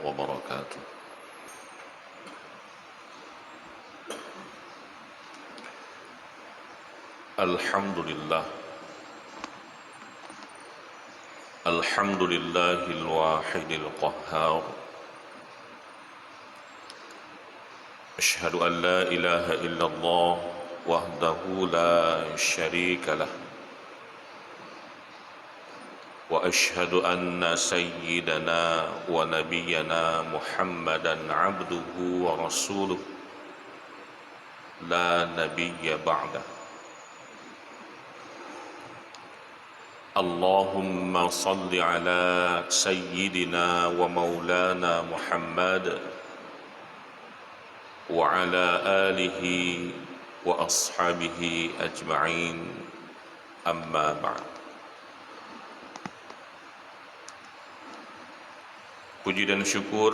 وبركاته. الحمد لله الواحد القهار. أشهد أن لا إله إلا الله وحده لا شريك له، وأشهد أن سيدنا ونبينا محمدا عبده ورسوله لا نبي بعده. اللهم صل على سيدنا ومولانا محمد وعلى آله وأصحابه أجمعين، أما بعد. Puji dan syukur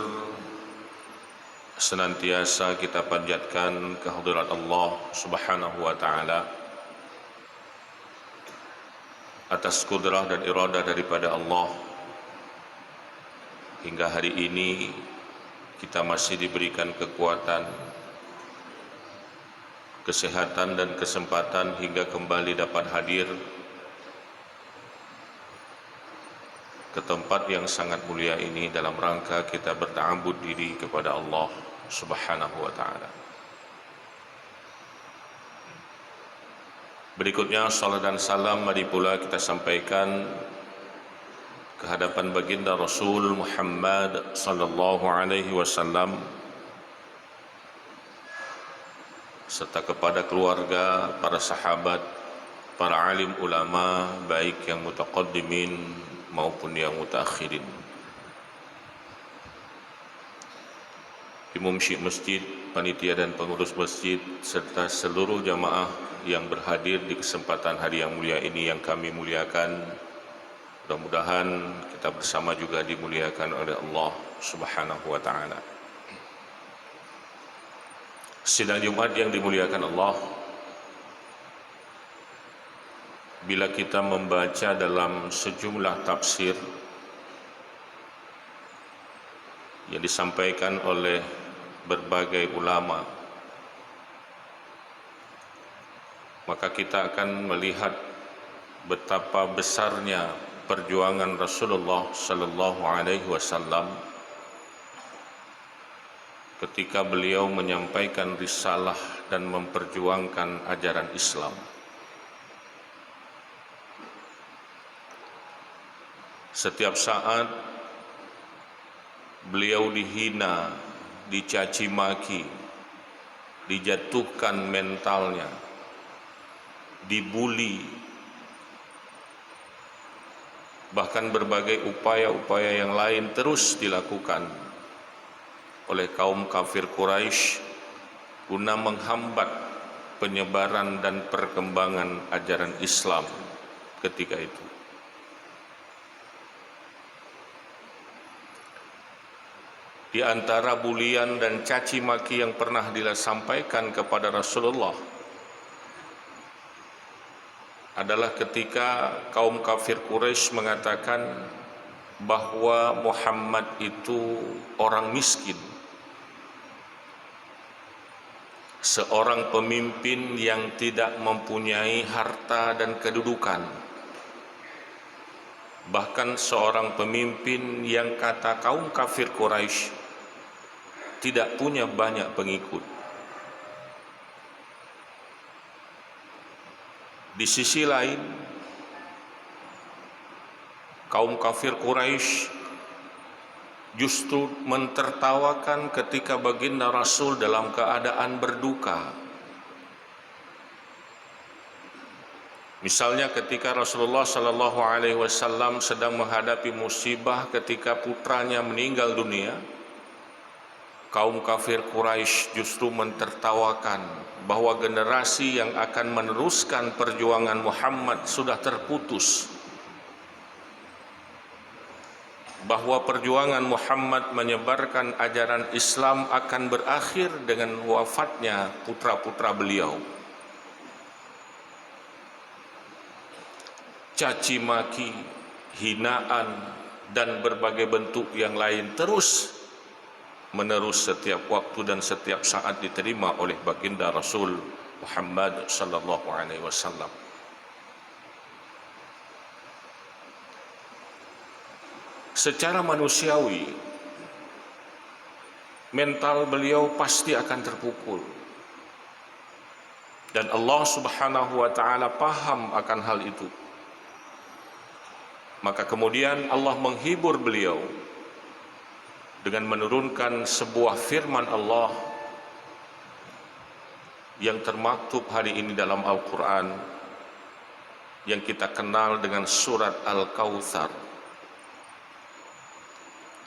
senantiasa kita panjatkan kehadirat Allah Subhanahu wa Ta'ala atas kudrah dan iradah daripada Allah. Hingga hari ini kita masih diberikan kekuatan, kesehatan dan kesempatan hingga kembali dapat hadir ke tempat yang sangat mulia ini dalam rangka kita berta'abbud diri kepada Allah Subhanahu wa Ta'ala. Berikutnya salat dan salam mari pula kita sampaikan ke hadapan baginda Rasul Muhammad sallallahu alaihi wasallam serta kepada keluarga, para sahabat, para alim ulama baik yang mutaqaddimin maupun yang mutaakhirin. Imam Syekh Masjid, panitia dan pengurus masjid serta seluruh jamaah yang berhadir di kesempatan hari yang mulia ini yang kami muliakan. Mudah-mudahan kita bersama juga dimuliakan oleh Allah Subhanahu wa Ta'ala. Sidang Jumat yang dimuliakan Allah, bila kita membaca dalam sejumlah tafsir yang disampaikan oleh berbagai ulama, maka kita akan melihat betapa besarnya perjuangan Rasulullah sallallahu alaihi wasallam ketika beliau menyampaikan risalah dan memperjuangkan ajaran Islam. Setiap saat beliau dihina, dicaci maki, dijatuhkan mentalnya, dibuli, bahkan berbagai upaya-upaya yang lain terus dilakukan oleh kaum kafir Quraisy guna menghambat penyebaran dan perkembangan ajaran Islam ketika itu. Di antara bulian dan caci maki yang pernah disampaikan kepada Rasulullah adalah ketika kaum kafir Quraisy mengatakan bahwa Muhammad itu orang miskin, seorang pemimpin yang tidak mempunyai harta dan kedudukan, bahkan seorang pemimpin yang kata kaum kafir Quraisy tidak punya banyak pengikut. Di sisi lain, kaum kafir Quraisy justru mentertawakan ketika baginda Rasul dalam keadaan berduka. Misalnya ketika Rasulullah sallallahu alaihi wasallam sedang menghadapi musibah ketika putranya meninggal dunia, kaum kafir Quraisy justru mentertawakan bahwa generasi yang akan meneruskan perjuangan Muhammad sudah terputus, bahwa perjuangan Muhammad menyebarkan ajaran Islam akan berakhir dengan wafatnya putra-putra beliau. Caci maki, hinaan dan berbagai bentuk yang lain terus menerus setiap waktu dan setiap saat diterima oleh baginda Rasul Muhammad sallallahu alaihi wasallam. Secara manusiawi, mental beliau pasti akan terpukul. Dan Allah Subhanahu wa taala paham akan hal itu. Maka kemudian Allah menghibur beliau dengan menurunkan sebuah firman Allah yang termaktub hari ini dalam Al-Quran, yang kita kenal dengan surat Al-Kautsar.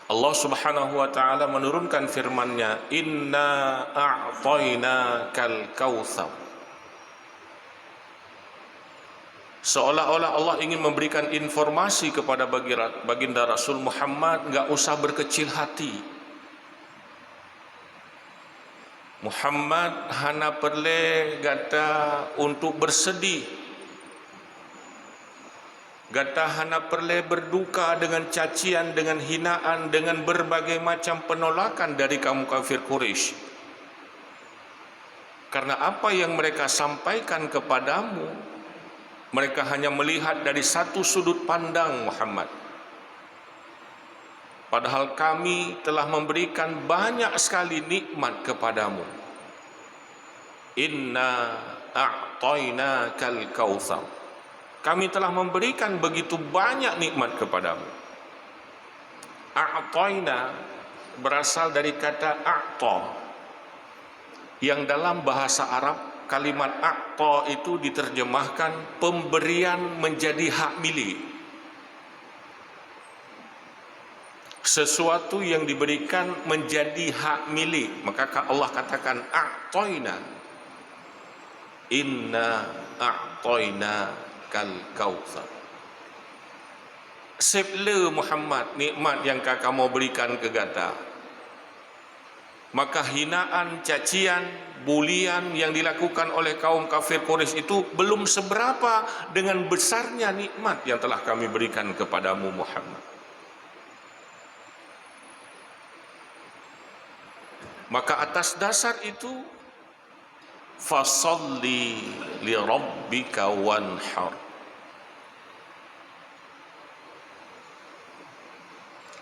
Allah Subhanahu wa taala menurunkan firman-Nya, "Inna a'tainakal kautsar." Seolah-olah Allah ingin memberikan informasi kepada baginda Rasul Muhammad, enggak usah berkecil hati. Muhammad hana perle gata untuk bersedih, gata hana perle berduka dengan cacian, dengan hinaan, dengan berbagai macam penolakan dari kaum kafir Quraisy. Karena apa yang mereka sampaikan kepadamu, mereka hanya melihat dari satu sudut pandang Muhammad. Padahal kami telah memberikan banyak sekali nikmat kepadamu. Inna a'tainakal kautsar. Kami telah memberikan begitu banyak nikmat kepadamu. A'taina berasal dari kata a'ta, yang dalam bahasa Arab kalimat a'ta itu diterjemahkan pemberian menjadi hak milik. Sesuatu yang diberikan menjadi hak milik, maka Allah katakan a'taina, inna a'taina kal kautsar. Seble Muhammad nikmat yang kakak mau berikan ke gata. Maka hinaan, cacian, bulian yang dilakukan oleh kaum kafir Quraisy itu belum seberapa dengan besarnya nikmat yang telah kami berikan kepadamu Muhammad. Maka atas dasar itu, fasalli li rabbika wanhar.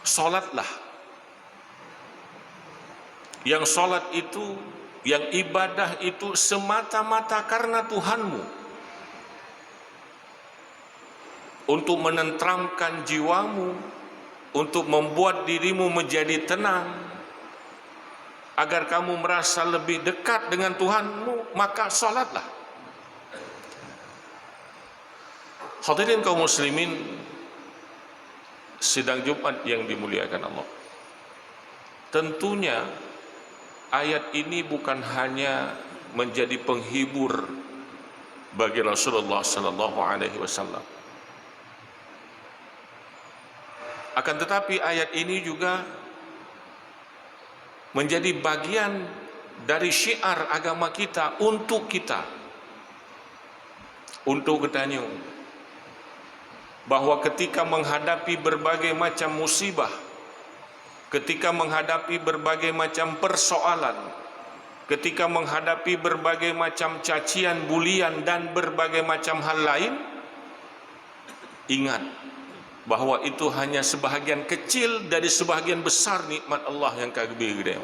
Salatlah. Yang salat itu, yang ibadah itu semata-mata karena Tuhanmu, untuk menenteramkan jiwamu, untuk membuat dirimu menjadi tenang, agar kamu merasa lebih dekat dengan Tuhanmu, maka salatlah. Hadirin kaum muslimin sidang Jumat yang dimuliakan Allah. Tentunya ayat ini bukan hanya menjadi penghibur bagi Rasulullah sallallahu alaihi wasallam. Akan tetapi ayat ini juga menjadi bagian dari syiar agama kita untuk kita, untuk ketanya bahwa ketika menghadapi berbagai macam musibah, ketika menghadapi berbagai macam persoalan, ketika menghadapi berbagai macam cacian, bulian dan berbagai macam hal lain, ingat bahwa itu hanya sebahagian kecil dari sebahagian besar nikmat Allah yang kagede.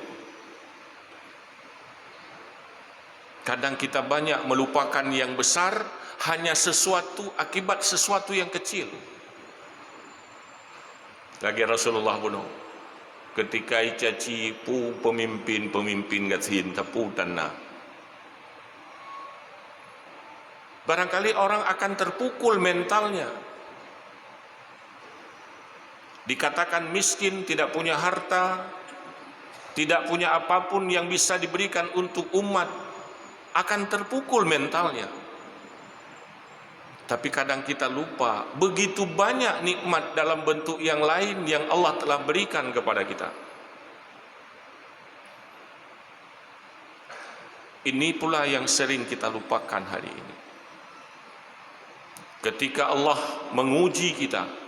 Kadang kita banyak melupakan yang besar hanya sesuatu akibat sesuatu yang kecil. Lagi Rasulullah bunuh ketika icaci pu pemimpin gatsin tapu tanah. Barangkali orang akan terpukul mentalnya. Dikatakan miskin, tidak punya harta, tidak punya apapun yang bisa diberikan untuk umat, akan terpukul mentalnya. Tapi kadang kita lupa, begitu banyak nikmat dalam bentuk yang lain yang Allah telah berikan kepada kita. Ini pula yang sering kita lupakan hari ini. Ketika Allah menguji kita,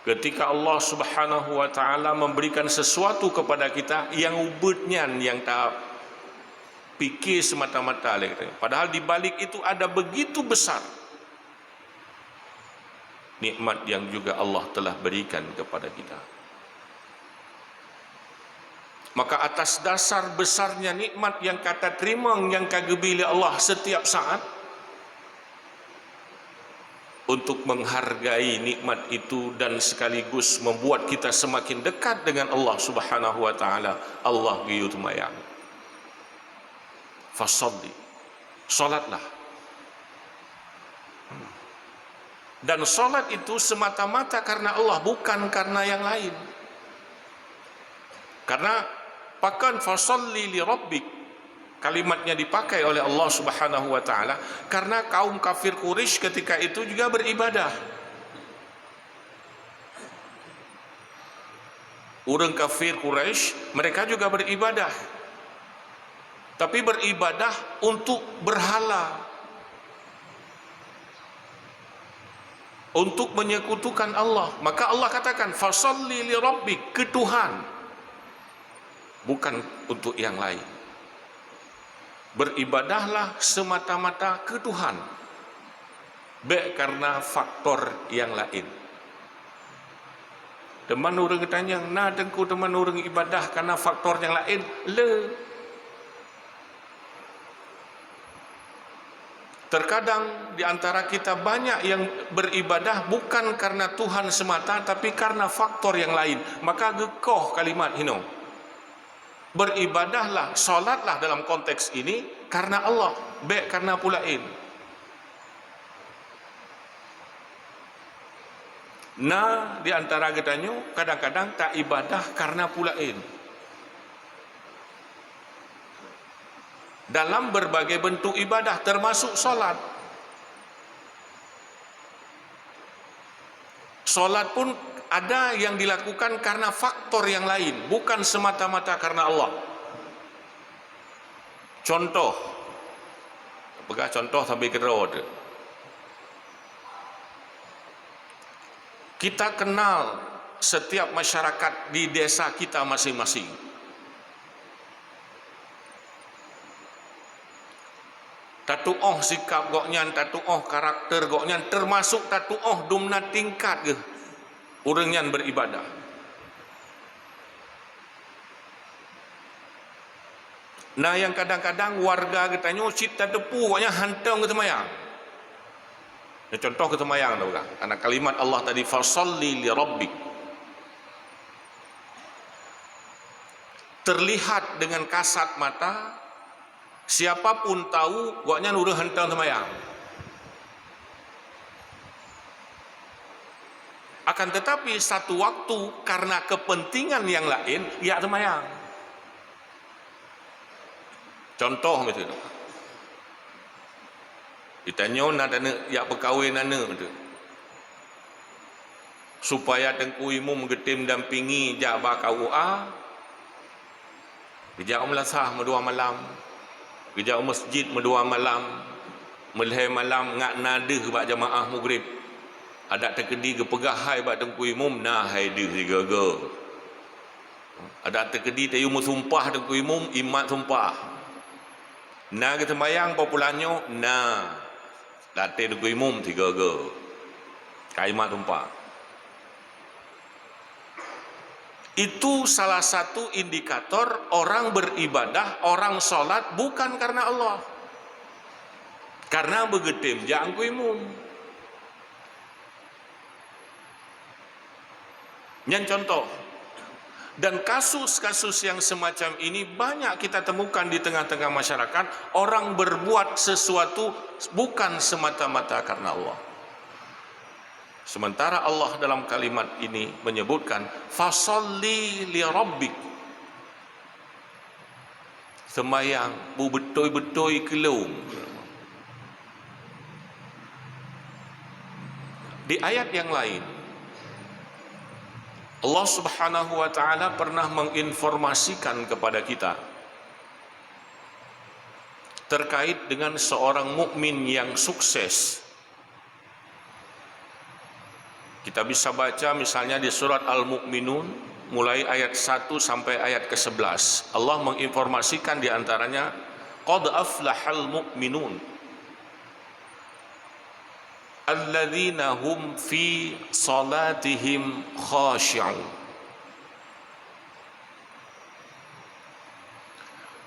Ketika Allah Subhanahu wa taala memberikan sesuatu kepada kita yang ubetnya yang tak fikir semata-mata, padahal di balik itu ada begitu besar nikmat yang juga Allah telah berikan kepada kita. Maka atas dasar besarnya nikmat yang kata terima yang kagumi oleh Allah setiap saat, untuk menghargai nikmat itu dan sekaligus membuat kita semakin dekat dengan Allah Subhanahu wa taala, Allah giyutmayang fasalli, salatlah. Dan salat itu semata-mata karena Allah, bukan karena yang lain. Karena pakan fasalli li rabbik, kalimatnya dipakai oleh Allah Subhanahu wa taala karena kaum kafir Quraisy ketika itu juga beribadah. Orang kafir Quraisy mereka juga beribadah, tapi beribadah untuk berhala, untuk menyekutukan Allah. Maka Allah katakan fasalli li rabbik, ke Tuhan, bukan untuk yang lain. Beribadahlah semata-mata ke Tuhan, baik karena faktor yang lain. Teman orang tanya, nah tengku teman orang ibadah karena faktor yang lain, Terkadang di antara kita banyak yang beribadah bukan karena Tuhan semata, tapi karena faktor yang lain. Maka gekoh kalimat ini. Beribadahlah, solatlah dalam konteks ini karena Allah, baik karena pulain. Nah, di antara katanya kadang-kadang tak ibadah karena pulain. Dalam berbagai bentuk ibadah termasuk solat. Solat pun ada yang dilakukan karena faktor yang lain, bukan semata-mata karena Allah. Contoh, apakah contoh sampai kerod? Kita kenal setiap masyarakat di desa kita masing-masing. Tatuoh sikap goknyan, tatuoh karakter goknyan, termasuk tatuoh dumna tingkat ke orang yang beribadah. Nah yang kadang-kadang warga katanya cita tepu goknya hantang ke temayang. Ini contoh ke temayang tahu kan? Karena kalimat Allah tadi fasalli li rabbik, terlihat dengan kasat mata. Siapapun tahu goknya nurut hentang temayang. Akan tetapi satu waktu karena kepentingan yang lain, ya temayang. Contoh macam itu. Ditanya nak ya berkahwin nana tu. Supaya tengku imam getim dampingi jabat KUA. Kejak melasah medua malam. Kejap masjid medua malam, meleh malam ngak nada bak jamaah maghrib. Ada terkedi ke pegahai bak tengku imam nah hai dia gaga. Ada terkedi tayu musumpah tengku imam imat sumpah. Nah kita bayang populannya nah latih tengku imam gaga. Kaimat sumpah. Itu salah satu indikator orang beribadah, orang sholat bukan karena Allah, karena begetim jangku imum. Yang contoh, dan kasus-kasus yang semacam ini banyak kita temukan di tengah-tengah masyarakat. Orang berbuat sesuatu bukan semata-mata karena Allah. Sementara Allah dalam kalimat ini menyebutkan fasalli li rabbik, semayang bu betul-betul kelung. Di ayat yang lain Allah Subhanahu wa taala pernah menginformasikan kepada kita terkait dengan seorang mukmin yang sukses. Kita bisa baca misalnya di surat Al-Mu'minun mulai ayat 1 sampai ayat ke-11. Allah menginformasikan di antaranya qad aflahal mu'minun alladzina hum fi salatihim khashi'un.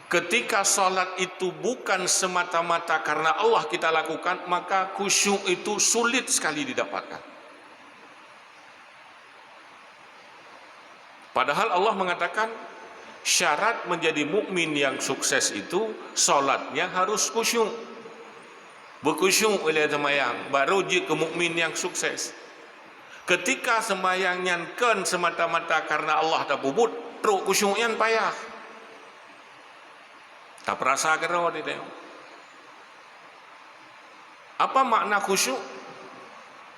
Ketika salat itu bukan semata-mata karena Allah kita lakukan, maka khusyuk itu sulit sekali didapatkan. Padahal Allah mengatakan syarat menjadi mukmin yang sukses itu salatnya harus khusyuk. Berkhusyuk oleh sembahyang baru je ke mukmin yang sukses. Ketika sembahyangnya kan semata-mata karena Allah tak bubut, teruk khusyuknya payah. Tak perasa kena dia tengok. Apa makna khusyuk?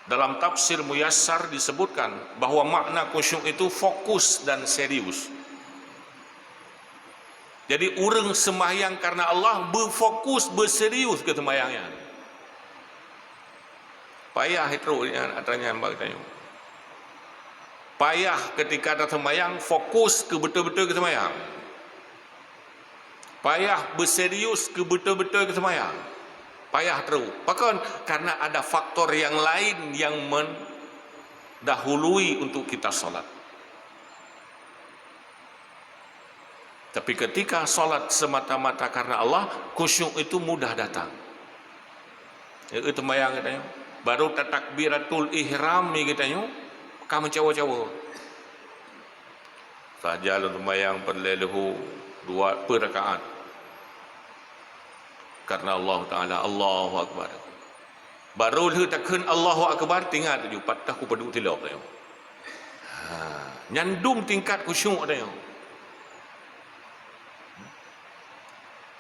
Dalam tafsir Muyassar disebutkan bahawa makna khusyuk itu fokus dan serius. Jadi orang sembahyang karena Allah berfokus, berserius ke sembahyangnya. Payah itu adanya yang bagi tanya. Payah ketika ada sembahyang fokus ke betul-betul ke sembahyang. Payah berserius ke betul-betul ke sembahyang. Payah terus. Bahkan karena ada faktor yang lain yang mendahului untuk kita solat. Tapi ketika solat semata-mata karena Allah, khusyuk itu mudah datang. Itu sembahyang katanya. Baru takbiratul ihram ni katanya, kamu cawa-cawa. Saja sembahyang perleluhu 2 rakaat. Karena Allah Ta'ala, Allahu Akbar. Baru dia takkan Allahu Akbar, tinggal tu patah ku padu tilap tu. Nyandung tingkat khusyuk tu.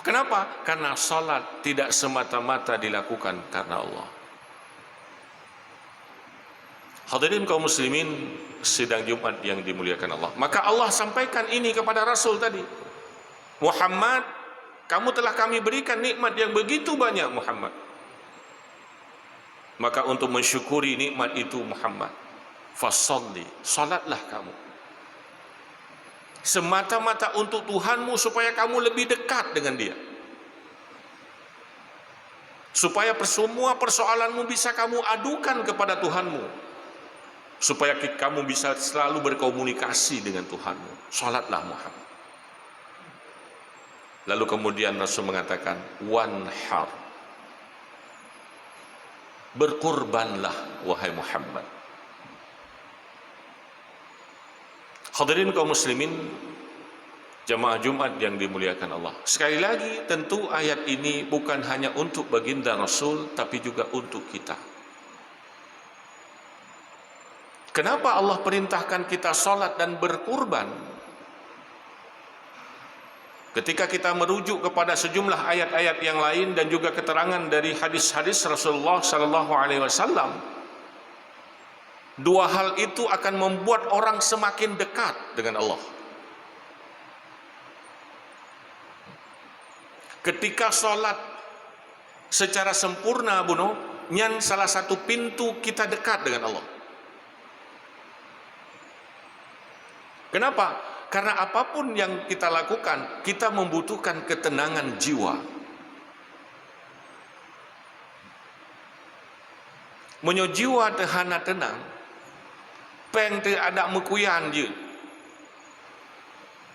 Kenapa? Karena salat tidak semata-mata dilakukan karena Allah. Hadirin kaum muslimin sidang Jumat yang dimuliakan Allah. Maka Allah sampaikan ini kepada Rasul tadi. Muhammad, kamu telah kami berikan nikmat yang begitu banyak Muhammad. Maka untuk mensyukuri nikmat itu Muhammad, fasalli, salatlah kamu. Semata-mata untuk Tuhanmu supaya kamu lebih dekat dengan Dia. Supaya semua persoalanmu bisa kamu adukan kepada Tuhanmu. Supaya kamu bisa selalu berkomunikasi dengan Tuhanmu. Salatlah Muhammad. Lalu kemudian Rasul mengatakan, wanhar, berkurbanlah wahai Muhammad. Hadirin kaum muslimin, jamaah Jumat yang dimuliakan Allah. Sekali lagi, tentu ayat ini bukan hanya untuk baginda Rasul, tapi juga untuk kita. Kenapa Allah perintahkan kita salat dan berkurban? Ketika kita merujuk kepada sejumlah ayat-ayat yang lain dan juga keterangan dari hadis-hadis Rasulullah sallallahu alaihi wasallam, dua hal itu akan membuat orang semakin dekat dengan Allah. Ketika solat secara sempurna bunuh, nyan salah satu pintu kita dekat dengan Allah. Kenapa? Karena apapun yang kita lakukan, kita membutuhkan ketenangan jiwa. Menyo jiwa tehana tenang, peng te ada mekuyan je.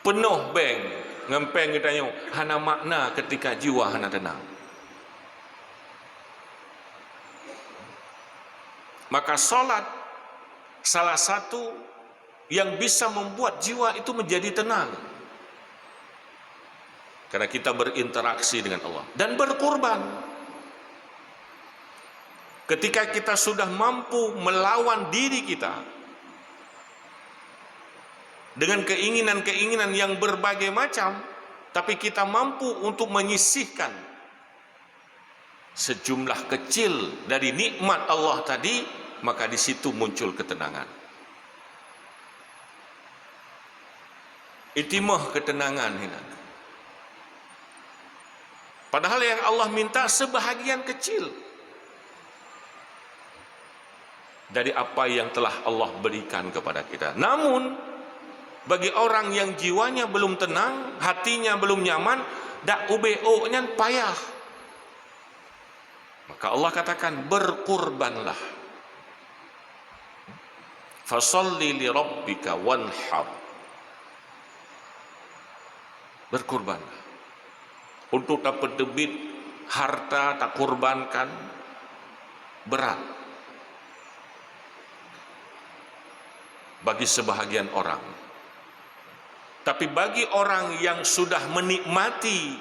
Penuh beng, ngempeng kita nyo, hana makna ketika jiwa hana tenang. Maka solat salah satu yang bisa membuat jiwa itu menjadi tenang. Karena kita berinteraksi dengan Allah. Dan berkurban. Ketika kita sudah mampu melawan diri kita dengan keinginan-keinginan yang berbagai macam, tapi kita mampu untuk menyisihkan sejumlah kecil dari nikmat Allah tadi, maka di situ muncul ketenangan. Itimah ketenangan ini. Padahal yang Allah minta sebahagian kecil. dari apa yang telah Allah berikan kepada kita. Namun bagi orang yang jiwanya belum tenang, hatinya belum nyaman, dak ubeo-nya payah, maka Allah katakan berkurbanlah. Fasalli li rabbika wanhar. Berkurbanlah. Untuk dapat debit harta tak kurbankan berat bagi sebahagian orang. Tapi bagi orang yang sudah menikmati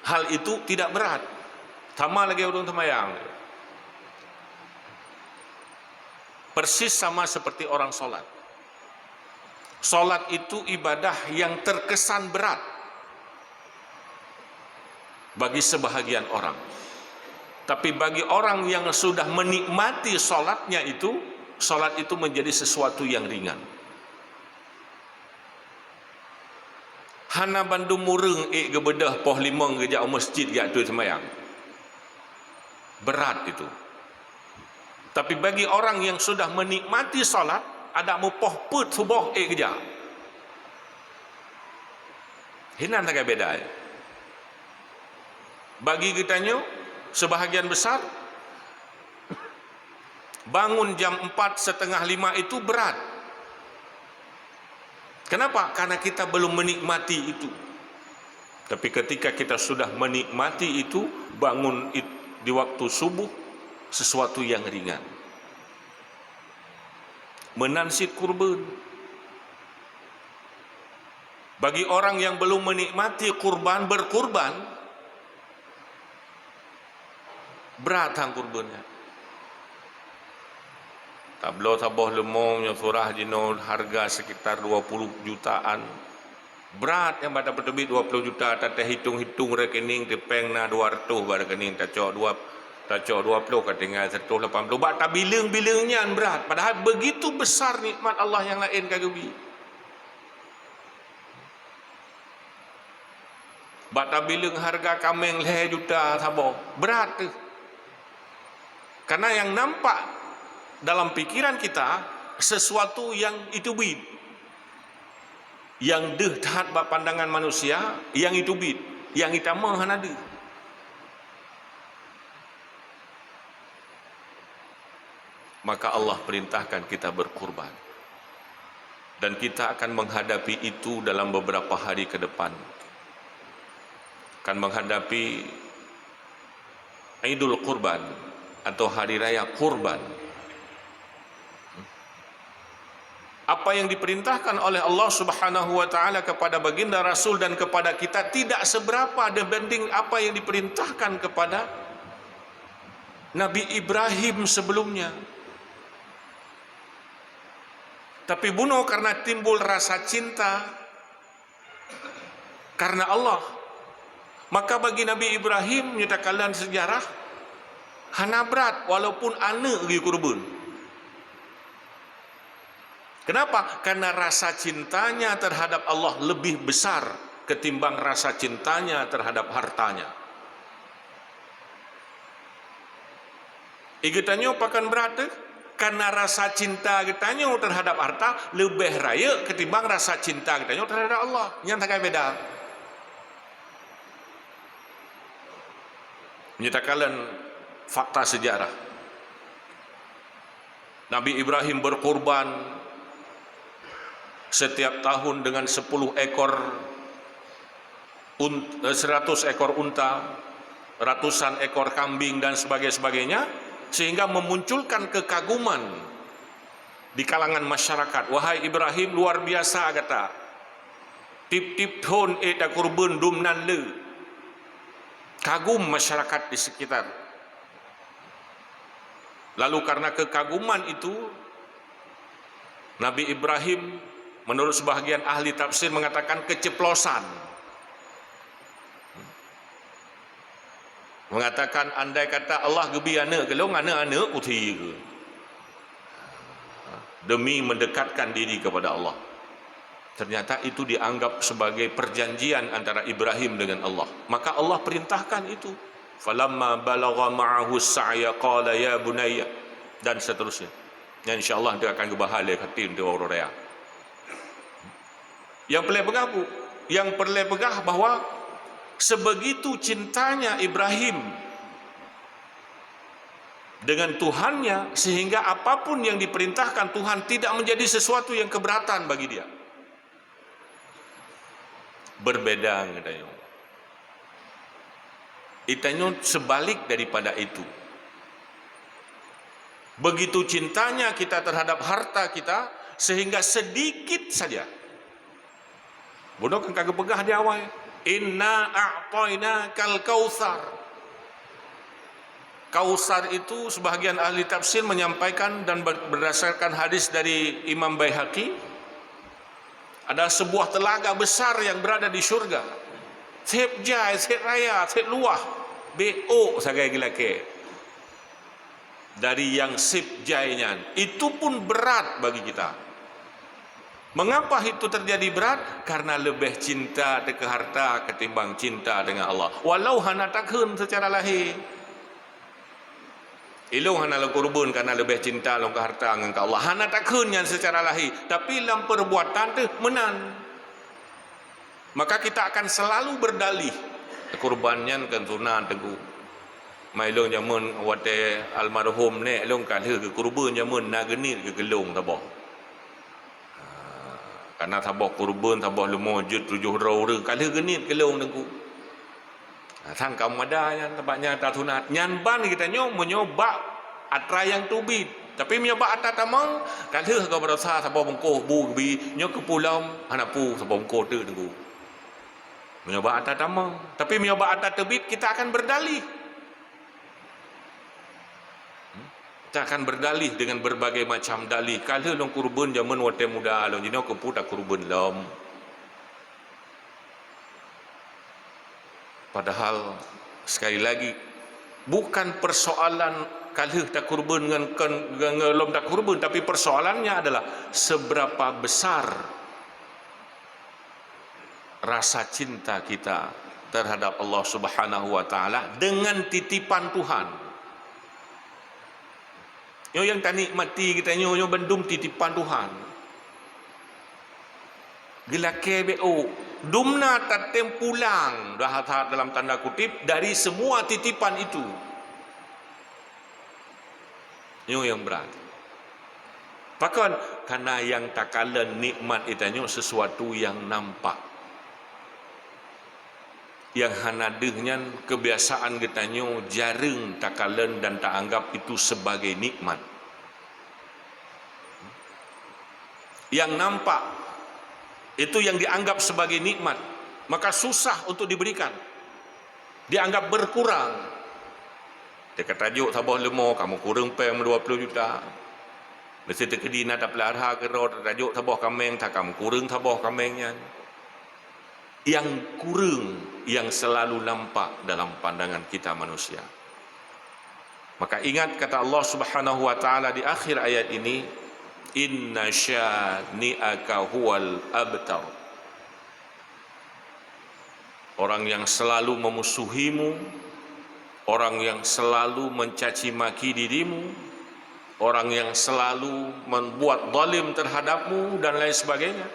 hal itu tidak berat. Sama lagi urung temayang. Persis sama seperti orang solat. Solat itu ibadah yang terkesan berat bagi sebahagian orang. Tapi bagi orang yang sudah menikmati solatnya itu, solat itu menjadi sesuatu yang ringan. Hana bandung mureng gebedah poh limang gejak masjid gak tu semayang. Berat itu. Tapi bagi orang yang sudah menikmati solat, ada mu poh put subuh gejak. Hinan tak beda. Bagi kitanya sebahagian besar bangun jam 4:30 itu berat. Kenapa? Karena kita belum menikmati itu. Tapi ketika kita sudah menikmati itu, bangun di waktu subuh, sesuatu yang ringan. Menansid kurban. Bagi orang yang belum menikmati kurban, berkurban, berat hang kurbannya. Tablo taboh lemongnya surah jino harga sekitar 20 jutaan. Berat yang pada petebit 20 juta, tak hitung-hitung rekening tepeng na 200 bar rekening tak cok 20 kat tinggal 180. Bak tak bilang-bilangnya berat. Padahal begitu besar nikmat Allah yang lain kagabi. Bak tak bilang harga kambing 5 juta taboh. Berat tu. Karena yang nampak dalam pikiran kita sesuatu yang itu bid, yang deh tahat pandangan manusia, yang itu bid, yang kita menghana deh. Maka Allah perintahkan kita berkurban, dan kita akan menghadapi itu dalam beberapa hari ke depan. Akan menghadapi Idul Kurban atau hari raya kurban. Apa yang diperintahkan oleh Allah Subhanahu wa taala kepada baginda Rasul dan kepada kita tidak seberapa dibanding apa yang diperintahkan kepada Nabi Ibrahim sebelumnya. Tapi bunuh karena timbul rasa cinta karena Allah. Maka bagi Nabi Ibrahim menyatakan sejarah hana berat walaupun anak pergi kurban. Kenapa? Karena rasa cintanya terhadap Allah lebih besar ketimbang rasa cintanya terhadap hartanya. Igetanyo pakan berat karena rasa cinta getanyo terhadap harta lebih raya ketimbang rasa cinta getanyo terhadap Allah. Yang tak beda. Menyatakan fakta sejarah. Nabi Ibrahim berkorban setiap tahun dengan 100 ekor unta, ratusan ekor kambing dan sebagainya, sehingga memunculkan kekaguman di kalangan masyarakat. Wahai Ibrahim, luar biasa kata. Tip-tip hon eta kurban dumnan le. Kagum masyarakat di sekitar. Lalu karena kekaguman itu, Nabi Ibrahim menurut sebahagian ahli tafsir mengatakan keceplosan. Mengatakan andai kata Allah gebi anak kalau anak uti ke. Demi mendekatkan diri kepada Allah. Ternyata itu dianggap sebagai perjanjian antara Ibrahim dengan Allah. Maka Allah perintahkan itu. Falamma balagha ma'ahu as-sa'ya qala ya bunayya, dan seterusnya. Dan insya-Allah dia akan kebahagia hati untuk orang raya. Yang perlu pegah bahwa sebegitu cintanya Ibrahim dengan Tuhannya sehingga apapun yang diperintahkan Tuhan tidak menjadi sesuatu yang keberatan bagi dia. Berbeda katanya. Itanya sebalik daripada itu. Begitu cintanya kita terhadap harta kita sehingga sedikit saja. Bodoh kan kagak pegah di awal. Inna a'tainakal kautsar. Kautsar itu sebahagian ahli tafsir menyampaikan dan berdasarkan hadis dari Imam Baihaqi, ada sebuah telaga besar yang berada di syurga. Sep jai, sep raya, sep luah, BO sagai gilake. Dari yang sip jainya itu pun berat bagi kita. Mengapa itu terjadi berat? Karena lebih cinta ke harta ketimbang cinta dengan Allah. Walau hana takun secara lahir, ilung hana lo kurban karena lebih cinta lo ke harta dengan Allah. Hana takun yang secara lahir, tapi dalam perbuatan tu menan. Maka kita akan selalu berdalih kurbannya kan sunat teguh. Mai long jamun wate almarhum ne long kan ke kurban jamun na genit ke gelong tabah. Karena tabah kurban tabah lumujud 7 raw kan genit gelong teguh. Sang kaum ada yang tempatnya tak sunat. Nyan ban kita menyoba atra yang tubit. Tapi menyoba atra tamang kan ke berasa tabah bengkoh bu bi nyo ke pulau hanapu tabah bengkoh tu teguh. Menyoba atra tamang. Tapi menyoba atra tubit kita akan berdalih. Kita akan berdalih dengan berbagai macam dalih. Kalau long kurban zaman wate muda long jino keputa kurban lom. Padahal sekali lagi bukan persoalan kalau tak kurban dengan lom tak kurban, tapi persoalannya adalah seberapa besar rasa cinta kita terhadap Allah Subhanahu wa taala dengan titipan Tuhan. Yang tak nikmati kita nyo bendum titipan Tuhan. Gila KBO dumna tatem pulang dah dalam tanda kutip dari semua titipan itu. Yang berat. Pakon karena yang takalan nikmat itu sesuatu yang nampak. Yang hanadehnya kebiasaan kita jarang takalan dan tak anggap itu sebagai nikmat. Yang nampak itu yang dianggap sebagai nikmat, maka susah untuk diberikan. Dianggap berkurang. Dia kata tajuk sabah lemo kamu kurang pem 20 juta. Mesti terkedi nak dapat harga ke rod tajuk sabah kameng tak kamu kurang sabah kamengnya. Yang kurang yang selalu nampak dalam pandangan kita manusia. Maka ingat kata Allah Subhanahu wa taala di akhir ayat ini, inna syani'aka huwal abtar. Orang yang selalu memusuhimu, orang yang selalu mencaci maki dirimu, orang yang selalu membuat zalim terhadapmu dan lain sebagainya,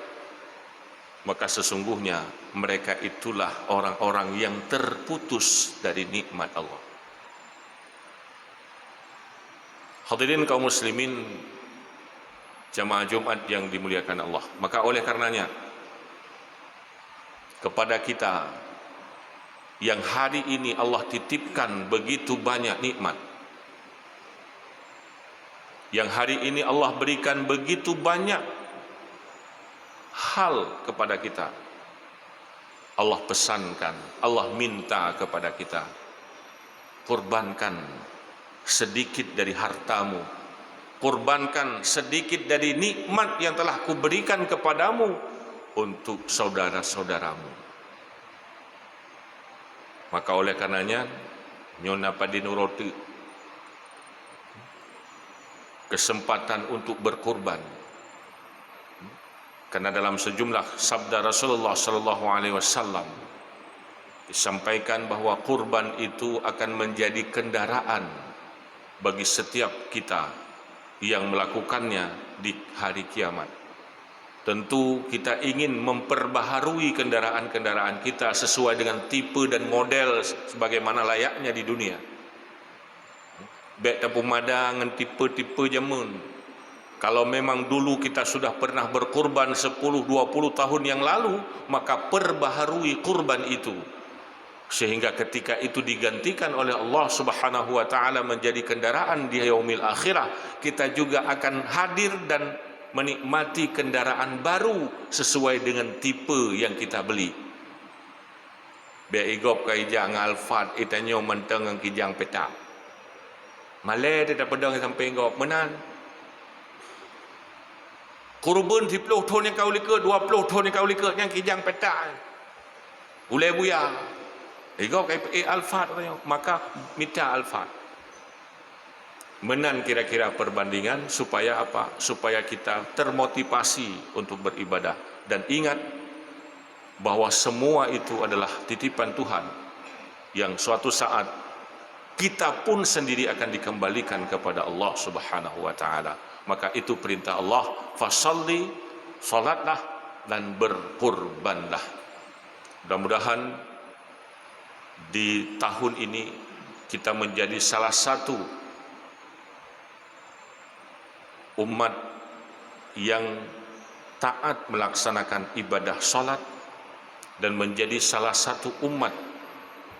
maka sesungguhnya mereka itulah orang-orang yang terputus dari nikmat Allah. Hadirin kaum muslimin jamaah Jumat yang dimuliakan Allah. Maka oleh karenanya kepada kita yang hari ini Allah titipkan begitu banyak nikmat, yang hari ini Allah berikan begitu banyak hal kepada kita, Allah pesankan, Allah minta kepada kita, korbankan sedikit dari hartamu, korbankan sedikit dari nikmat yang telah kuberikan kepadamu untuk saudara-saudaramu. Maka oleh karenanya nyona padinuroti kesempatan untuk berkorban. Karena dalam sejumlah sabda Rasulullah sallallahu alaihi wasallam disampaikan bahawa kurban itu akan menjadi kendaraan bagi setiap kita yang melakukannya di hari kiamat. Tentu kita ingin memperbaharui kendaraan-kendaraan kita sesuai dengan tipe dan model sebagaimana layaknya di dunia. Baik tapung madang tipe-tipe jamun. Kalau memang dulu kita sudah pernah berkurban 10-20 tahun yang lalu, maka perbaharui kurban itu. Sehingga ketika itu digantikan oleh Allah Subhanahu wa taala menjadi kendaraan di yaumil akhirah, kita juga akan hadir dan menikmati kendaraan baru sesuai dengan tipe yang kita beli. Beigop kaijang Alphard itanyo menteng ang kijang petak. Malay dia pedang sampai ngop menan. Kurban 10 tahun yang kau likat, 20 tahun yang kau likat yang kijang petak. Ulai buya. Igop kai Alphard maka minta Alphard. Menan kira-kira perbandingan supaya apa? Supaya kita termotivasi untuk beribadah dan ingat bahwa semua itu adalah titipan Tuhan yang suatu saat kita pun sendiri akan dikembalikan kepada Allah Subhanahu wa taala. Maka itu perintah Allah, fasalli, salatlah dan berkurbanlah. Mudah-mudahan di tahun ini kita menjadi salah satu umat yang taat melaksanakan ibadah salat dan menjadi salah satu umat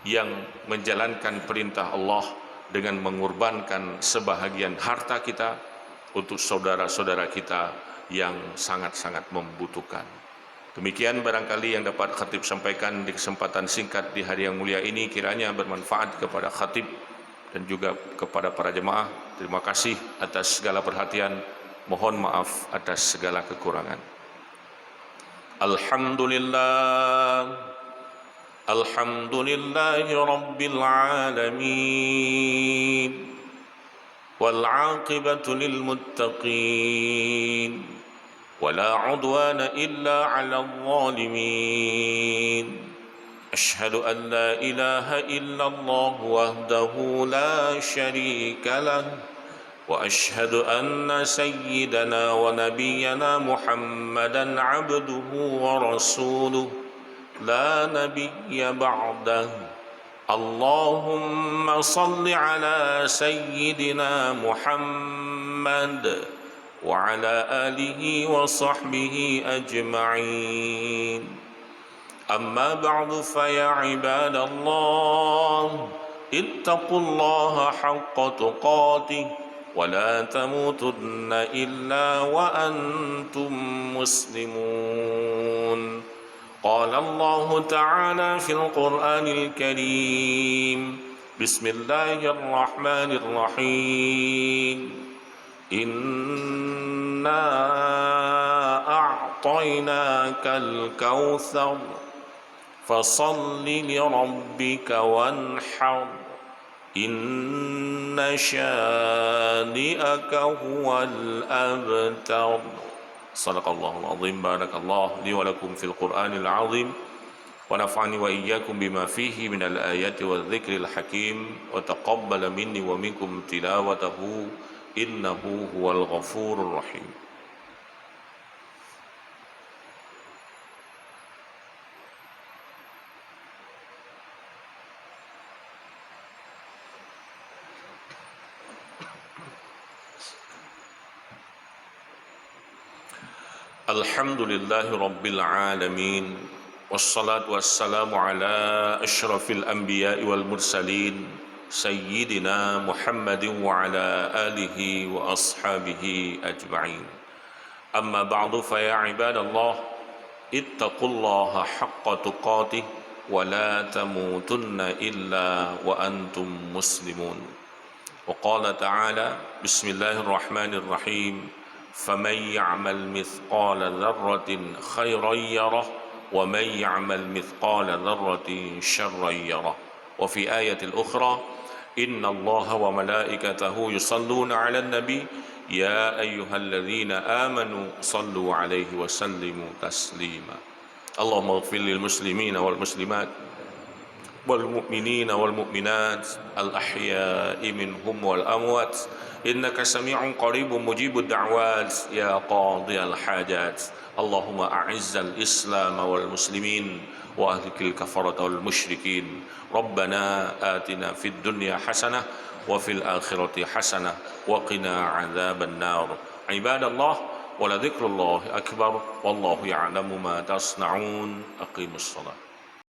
yang menjalankan perintah Allah dengan mengorbankan sebahagian harta kita untuk saudara-saudara kita yang sangat-sangat membutuhkan. Demikian barangkali yang dapat khatib sampaikan di kesempatan singkat di hari yang mulia ini, kiranya bermanfaat kepada khatib dan juga kepada para jemaah. Terima kasih atas segala perhatian. Mohon maaf atas segala kekurangan. Alhamdulillah. Alhamdulillahi Rabbil Alamin. والعاقبة للمتقين ولا عدوان إلا على الظالمين أشهد أن لا إله إلا الله وحده لا شريك له وأشهد أن سيدنا ونبينا محمدا عبده ورسوله لا نبي بعده اللهم صل على سيدنا محمد وعلى آله وصحبه أجمعين أما بعد فيا عباد الله اتقوا الله حق تقاته ولا تموتن إلا وأنتم مسلمون قال الله تعالى في القرآن الكريم بسم الله الرحمن الرحيم إنا أعطيناك الكوثر فصل لربك وانحر إن شانئك هو الأبتر صدق الله العظيم. بارك الله لي ولكم في القرآن العظيم ونفعني وإياكم بما فيه من الآيات والذكر الحكيم وتقبل مني ومنكم تلاوته إنه هو الغفور الرحيم. Alhamdulillahi Rabbil Alamin. Wassalatu wassalamu ala ashrafil anbiya'i wal mursalin Sayyidina Muhammadin wa ala alihi wa ashabihi ajma'in. Amma ba'du fa ya ibadallah ittaqullaha haqqa tuqatih wa la tamutunna illa wa antum muslimun. Wa qala ta'ala bismillahirrahmanirrahim فمن يعمل مثقال ذرة خيرا يره ومن يعمل مثقال ذرة شرا يره. وفي آية الأخرى إن الله وملائكته يصلون على النبي يا أيها الذين آمنوا صلوا عليه وسلموا تسليما. اللهم اغفر للمسلمين والمسلمات والمؤمنين والمؤمنات الأحياء منهم والأموات إنك سميع قريب مجيب الدعوات يا قاضي الحاجات. اللهم أعز الإسلام والمسلمين وأهلك الكفرة والمشركين. ربنا آتنا في الدنيا حسنة وفي الآخرة حسنة وقنا عذاب النار. عباد الله، ولذكر الله أكبر والله يعلم ما تصنعون. أقيموا الصلاة.